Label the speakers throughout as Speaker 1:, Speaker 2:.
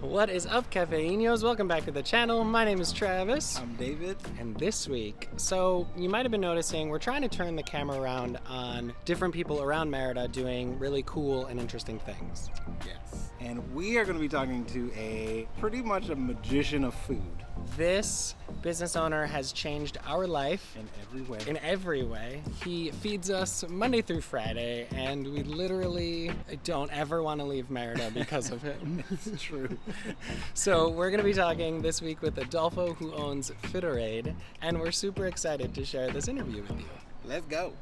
Speaker 1: What is up, Cafeínos? Welcome back to the channel. My name is Travis.
Speaker 2: I'm David.
Speaker 1: And this week, so you might have been noticing, we're trying to turn the camera around on different people around Mérida doing really cool and interesting things.
Speaker 2: Yes. And we are going to be talking to pretty much a magician of food.
Speaker 1: This business owner has changed our life.
Speaker 2: In every way.
Speaker 1: In every way. He feeds us Monday through Friday, and we literally don't ever want to leave Mérida because of him.
Speaker 2: It's true.
Speaker 1: So we're going to be talking this week with Adolfo, who owns Fitorade, and we're super excited to share this interview with you.
Speaker 2: Let's go.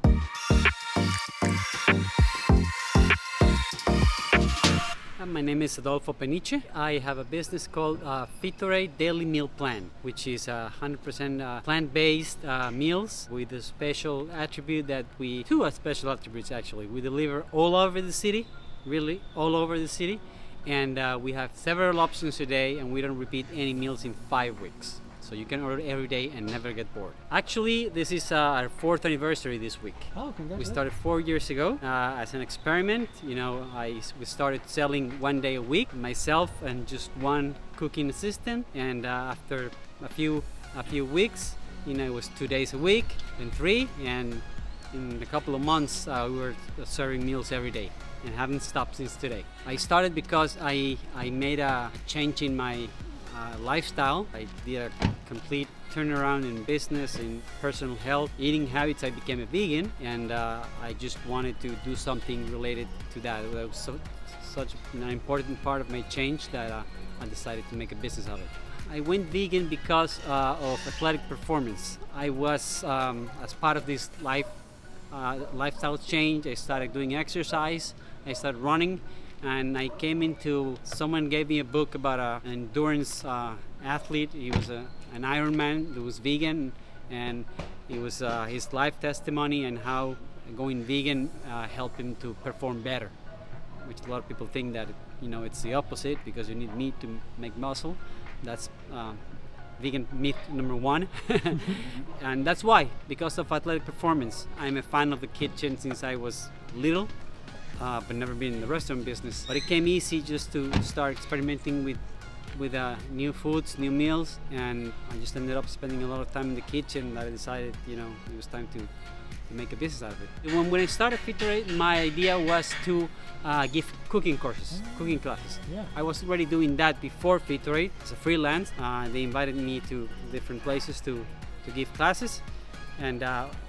Speaker 3: My name is Adolfo Peniche. I have a business called Fitorade Daily Meal Plan, which is 100% plant-based meals with a special attribute two special attributes actually. We deliver all over the city, really all over the city, and we have several options a day, and we don't repeat any meals in 5 weeks. So you can order every day and never get bored. Actually, this is our 4th anniversary this week.
Speaker 1: Oh, congratulations.
Speaker 3: We started 4 years ago as an experiment. You know, we started selling 1 day a week, myself and just one cooking assistant. And after a few weeks, you know, it was 2 days a week, then 3, and in a couple of months we were serving meals every day and haven't stopped since today. I started because I made a change in my lifestyle. I did a complete turnaround in business, in personal health, eating habits. I became a vegan, and I just wanted to do something related to that. It was such an important part of my change that I decided to make a business of it. I went vegan because of athletic performance. I was, as part of this lifestyle change, I started doing exercise, I started running, and I came into, someone gave me a book about an endurance athlete. He was an Ironman that was vegan, and it was his life testimony and how going vegan helped him to perform better, which a lot of people think that, you know, it's the opposite because you need meat to make muscle. That's vegan myth number 1. And that's why, because of athletic performance. I'm a fan of the kitchen since I was little. But never been in the restaurant business. But it came easy just to start experimenting with new foods, new meals, and I just ended up spending a lot of time in the kitchen that I decided, you know, it was time to make a business out of it. When I started Fitorade, my idea was to give cooking courses, cooking classes.
Speaker 1: Yeah.
Speaker 3: I was already doing that before Fitorade as a freelance. They invited me to different places to give classes. And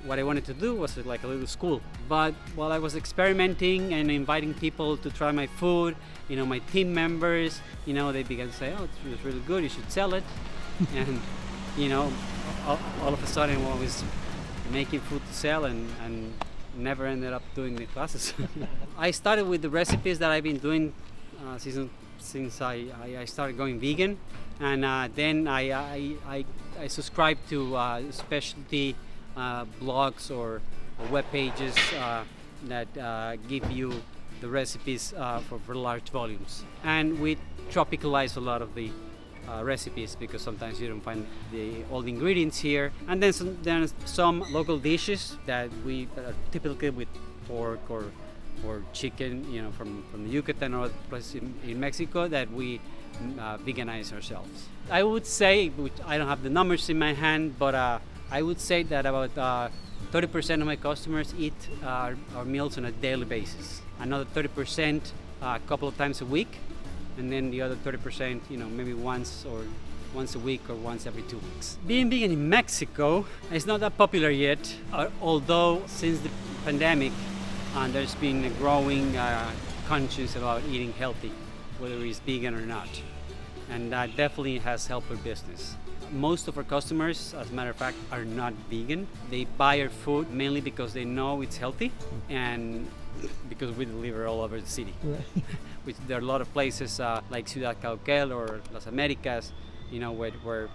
Speaker 3: what I wanted to do was like a little school. But while I was experimenting and inviting people to try my food, you know, my team members, you know, they began to say, oh, it's really good, you should sell it. And, you know, all of a sudden I was making food to sell and never ended up doing the classes. I started with the recipes that I've been doing since I started going vegan. And then I subscribed to specialty blogs or web pages that give you the recipes for large volumes. And we tropicalize a lot of the recipes because sometimes you don't find all the ingredients here. And then some local dishes that we typically with pork or chicken, you know, from the Yucatan or other places in Mexico that we veganize ourselves. I would say, which I don't have the numbers in my hand, but I would say that about 30% of my customers eat our meals on a daily basis. Another 30% a couple of times a week, and then the other 30%, you know, maybe once a week or once every 2 weeks. Being vegan in Mexico is not that popular yet, although since the pandemic, there's been a growing conscience about eating healthy, whether it's vegan or not. And that definitely has helped our business. Most of our customers, as a matter of fact, are not vegan. They buy our food mainly because they know it's healthy and because we deliver all over the city.
Speaker 1: Right.
Speaker 3: Which there are a lot of places like Ciudad Cauquel or Las Americas, you know, where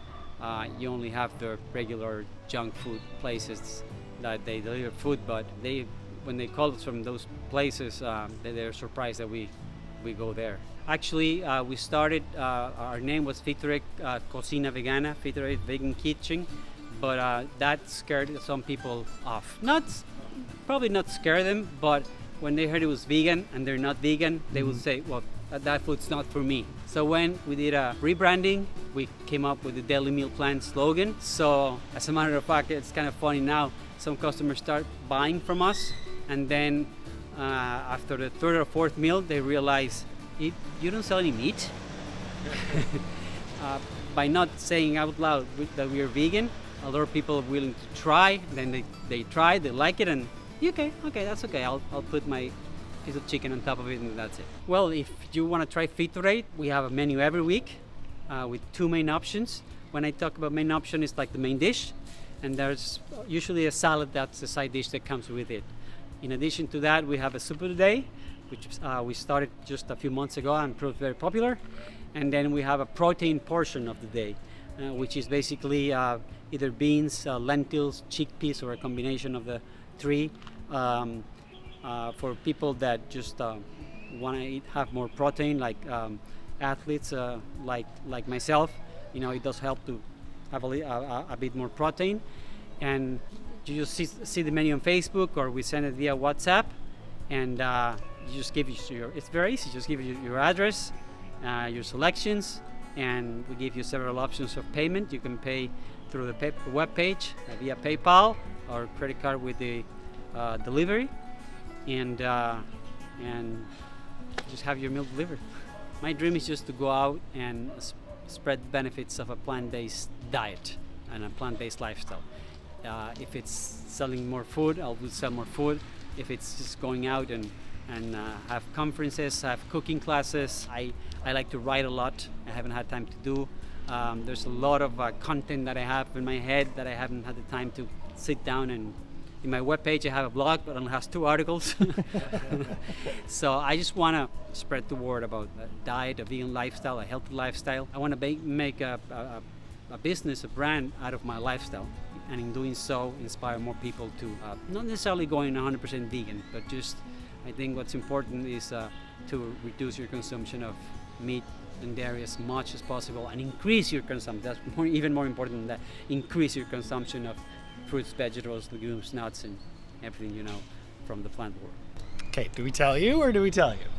Speaker 3: you only have the regular junk food places that they deliver food, but when they call us from those places, they're surprised that we go there. Actually, we started, our name was Fitorade Cocina Vegana, Fitorade Vegan Kitchen, but that scared some people off. Probably not scare them, but when they heard it was vegan and they're not vegan, they would say, well, that food's not for me. So when we did a rebranding, we came up with the Daily Meal Plan slogan. So as a matter of fact, it's kind of funny now. Some customers start buying from us, and then after the third or fourth meal, they realize, you don't sell any meat? By not saying out loud that we are vegan, a lot of people are willing to try. Then they try, they like it, and okay, that's okay. I'll put my piece of chicken on top of it, and that's it. Well, if you want to try Fitorade, we have a menu every week with 2 main options. When I talk about main option, it's like the main dish, and there's usually a salad that's the side dish that comes with it. In addition to that, we have a soup of the day, which we started just a few months ago and proved very popular. And then we have a protein portion of the day, which is basically either beans, lentils, chickpeas, or a combination of the 3. For people that just want to have more protein, like athletes like myself, it does help to have a bit more protein. And you just see the menu on Facebook, or we send it via WhatsApp, and you just give it's very easy. Just give your address, your selections, and we give you several options of payment. You can pay through the web page via PayPal or credit card with the delivery, and just have your meal delivered. My dream is just to go out and spread the benefits of a plant-based diet and a plant-based lifestyle. If it's selling more food, I will sell more food. If it's just going out and have conferences, have cooking classes. I like to write a lot. I haven't had time to do. There's a lot of content that I have in my head that I haven't had the time to sit down. And in my webpage, I have a blog, but it only has 2 articles. So I just want to spread the word about a diet, a vegan lifestyle, a healthy lifestyle. I want to make a business, a brand out of my lifestyle. And in doing so, inspire more people to not necessarily going 100% vegan, but just I think what's important is to reduce your consumption of meat and dairy as much as possible, and increase your consumption. That's even more important than that. Increase your consumption of fruits, vegetables, legumes, nuts, and everything from the plant world.
Speaker 1: Okay, do we tell you or do we tell you?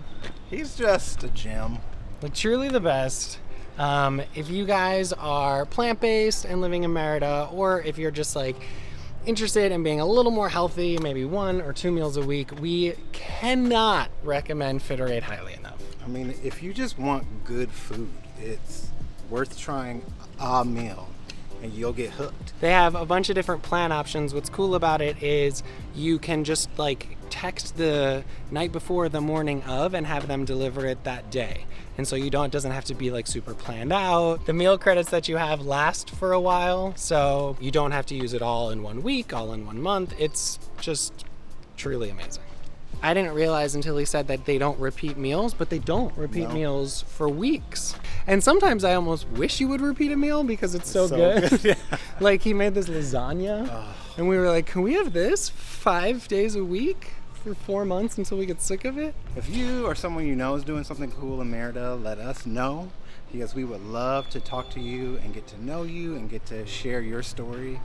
Speaker 2: He's just a gem.
Speaker 1: Like, truly the best. If you guys are plant-based and living in Merida, or if you're just interested in being a little more healthy, maybe 1 or 2 meals a week, we cannot recommend Fitorade highly enough.
Speaker 2: I mean, if you just want good food, it's worth trying a meal and you'll get hooked.
Speaker 1: They have a bunch of different plan options. What's cool about it is you can just text the night before, the morning of, and have them deliver it that day. And so it doesn't have to be super planned out. The meal credits that you have last for a while, so you don't have to use it all in 1 week, all in 1 month. It's just truly amazing. I didn't realize until he said that they don't repeat meals, but they don't repeat meals for weeks. And sometimes I almost wish you would repeat a meal because it's so good. Yeah. He made this lasagna, and we were like, can we have this 5 days a week for 4 months until we get sick of it?
Speaker 2: If you or someone you know is doing something cool in Merida, let us know, because we would love to talk to you and get to know you and get to share your story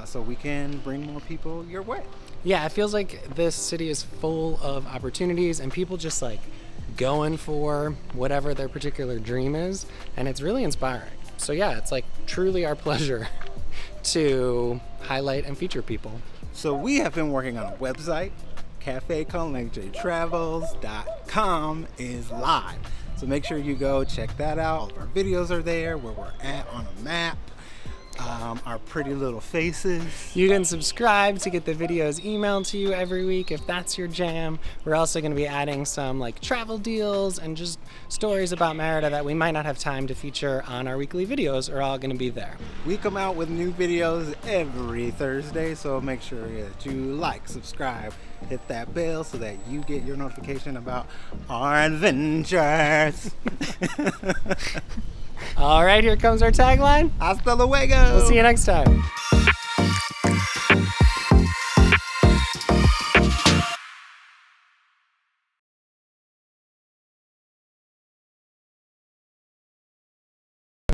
Speaker 2: so we can bring more people your way.
Speaker 1: Yeah, it feels like this city is full of opportunities and people just going for whatever their particular dream is, and it's really inspiring. So yeah, it's truly our pleasure to highlight and feature people.
Speaker 2: So we have been working on a website. CafeConLencheTravels.com is live. So make sure you go check that out. All of our videos are there, where we're at on a map. Our pretty little faces.
Speaker 1: You can subscribe to get the videos emailed to you every week if that's your jam. We're also going to be adding some travel deals and just stories about Merida that we might not have time to feature on our weekly videos are all going to be there.
Speaker 2: We come out with new videos every Thursday, so make sure that you subscribe, hit that bell so that you get your notification about our adventures.
Speaker 1: All right, here comes our tagline.
Speaker 2: Hasta luego.
Speaker 1: We'll see you next time.